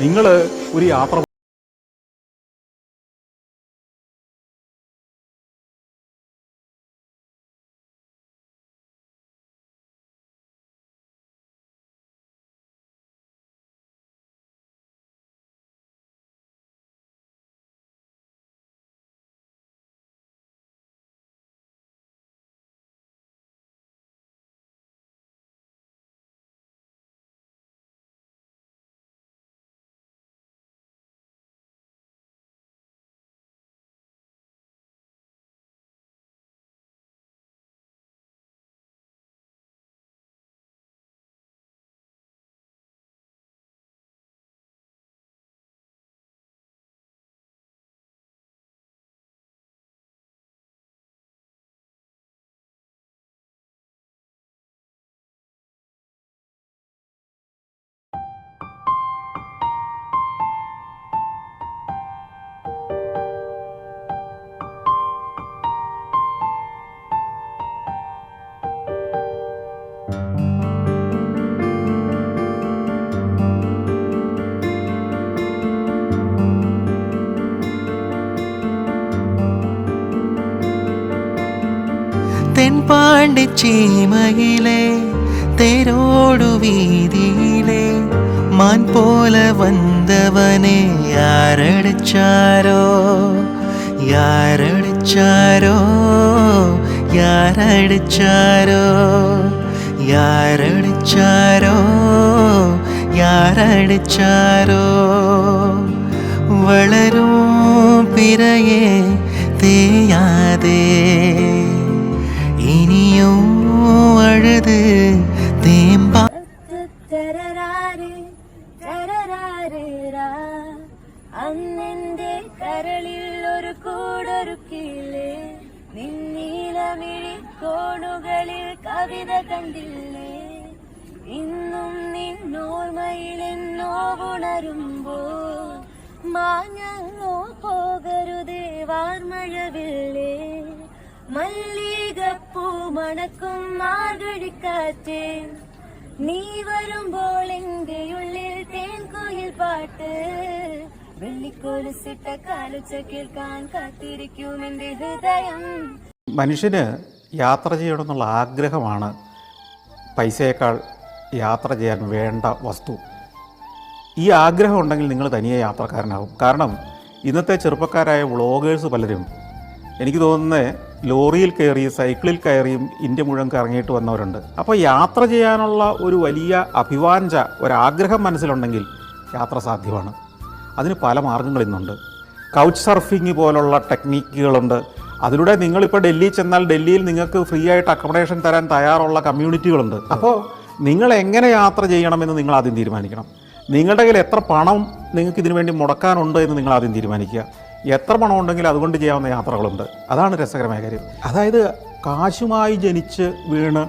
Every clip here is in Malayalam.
നിങ്ങൾ ഒരു യാത്ര തെൻപാണ്ടി ചീമയിലെ തെരോടു വീതിയിലെ മാൻ പോലെ വന്നവനെ യാരടിച്ചാരോ യാരടിച്ചാരോ യാരടിച്ചാരോ യാരടിച്ചാരോ യാരടിച്ചാരോ വളരും പിറയെ തേയാതെ ഇനിയോ അഴുത് തേമ്പ അന്നെന്റെ കരളിൽ ഒരു കൂടൊരുക്കില്ലേ നിന്നീലമിഴി കോണുകളിൽ കവിത കണ്ടില്ലേ ഇന്നും നിന്നോർമ്മയിൽ എന്നോവുണരുമ്പോൾ മാഞ്ഞോ പോകരുതേ വാർമഴവില്ലേ മല്ലികപ്പൂ മണക്കും മാർഗഴിക്കാറ്റ് നീ വരുമ്പോൾ എന്റെ ഉള്ളിൽ തേൻകുയിൽ പാട്ട് വെള്ളിക്കോലുസിട്ട കാലുച്ച കേൾക്കാൻ കാത്തിരിക്കും എന്റെ ഹൃദയം. മനുഷ്യന് യാത്ര ചെയ്യണമെന്നുള്ള ആഗ്രഹമാണ് പൈസയേക്കാൾ യാത്ര ചെയ്യാൻ വേണ്ട വസ്തു. ഈ ആഗ്രഹം ഉണ്ടെങ്കിൽ നിങ്ങൾ തനിയെ യാത്രക്കാരനാകും. കാരണം ഇന്നത്തെ ചെറുപ്പക്കാരായ വ്ളോഗേഴ്സ് പലരും എനിക്ക് തോന്നുന്നത് ലോറിയിൽ കയറിയും സൈക്കിളിൽ കയറിയും ഇന്ത്യ മുഴുവൻ കറങ്ങിയിട്ട് വന്നവരുണ്ട്. അപ്പോൾ യാത്ര ചെയ്യാനുള്ള ഒരു വലിയ അഭിവാഞ്ച ഒരാഗ്രഹം മനസ്സിലുണ്ടെങ്കിൽ യാത്ര സാധ്യമാണ്. അതിന് പല മാർഗ്ഗങ്ങൾ ഇന്നുണ്ട്. കൗച്ച് സർഫിങ് പോലുള്ള ടെക്നിക്കുകളുണ്ട്. അതിലൂടെ നിങ്ങളിപ്പോൾ ഡൽഹി ചെന്നാൽ ഡൽഹിയിൽ നിങ്ങൾക്ക് ഫ്രീ ആയിട്ട് അക്കോമഡേഷൻ തരാൻ തയ്യാറുള്ള കമ്മ്യൂണിറ്റികളുണ്ട്. അപ്പോൾ നിങ്ങൾ എങ്ങനെ യാത്ര ചെയ്യണമെന്ന് നിങ്ങൾ ആദ്യം തീരുമാനിക്കണം. നിങ്ങളുടെ കയ്യിൽ എത്ര പണം നിങ്ങൾക്ക് ഇതിനു വേണ്ടി മുടക്കാനുണ്ട് എന്ന് നിങ്ങൾ ആദ്യം തീരുമാനിക്കുക. എത്ര പണം ഉണ്ടെങ്കിൽ അതുകൊണ്ട് ചെയ്യാവുന്ന യാത്രകളുണ്ട്. അതാണ് രസകരമായ കാര്യം. അതായത് കാശുമായി ജനിച്ച് വീണ്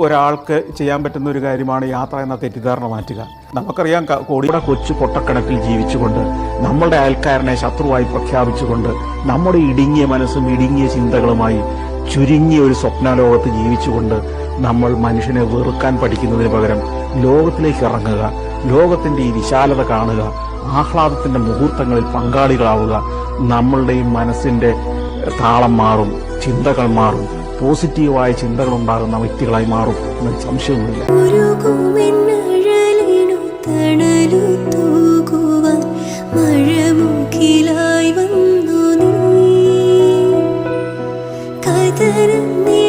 ഒരാൾക്ക് ചെയ്യാൻ പറ്റുന്ന ഒരു കാര്യമാണ് യാത്ര എന്ന തെറ്റിദ്ധാരണ മാറ്റുക. നമുക്കറിയാം, കോടിയുടെ കൊച്ചു പൊട്ടക്കണക്കിൽ ജീവിച്ചുകൊണ്ട് നമ്മളുടെ അയൽക്കാരനെ ശത്രുവായി പ്രഖ്യാപിച്ചുകൊണ്ട് നമ്മുടെ ഇടുങ്ങിയ മനസ്സും ഇടുങ്ങിയ ചിന്തകളുമായി ചുരുങ്ങിയ ഒരു സ്വപ്നലോകത്ത് ജീവിച്ചുകൊണ്ട് നമ്മൾ മനുഷ്യനെ വെറുക്കാൻ പഠിക്കുന്നതിന് പകരം ലോകത്തിലേക്ക് ഇറങ്ങുക, ലോകത്തിൻ്റെ ഈ വിശാലത കാണുക, ആഹ്ലാദത്തിൻ്റെ മുഹൂർത്തങ്ങളിൽ പങ്കാളികളാവുക. നമ്മളുടെ ഈ മനസ്സിൻ്റെ താളം മാറും, ചിന്തകൾ മാറും, പോസിറ്റീവായ ചിന്തകൾ ഉണ്ടാകുന്ന വ്യക്തികളായി മാറും എന്ന സംശയമൊന്നുമില്ല. മഴമുഖിലായി വന്നു നീ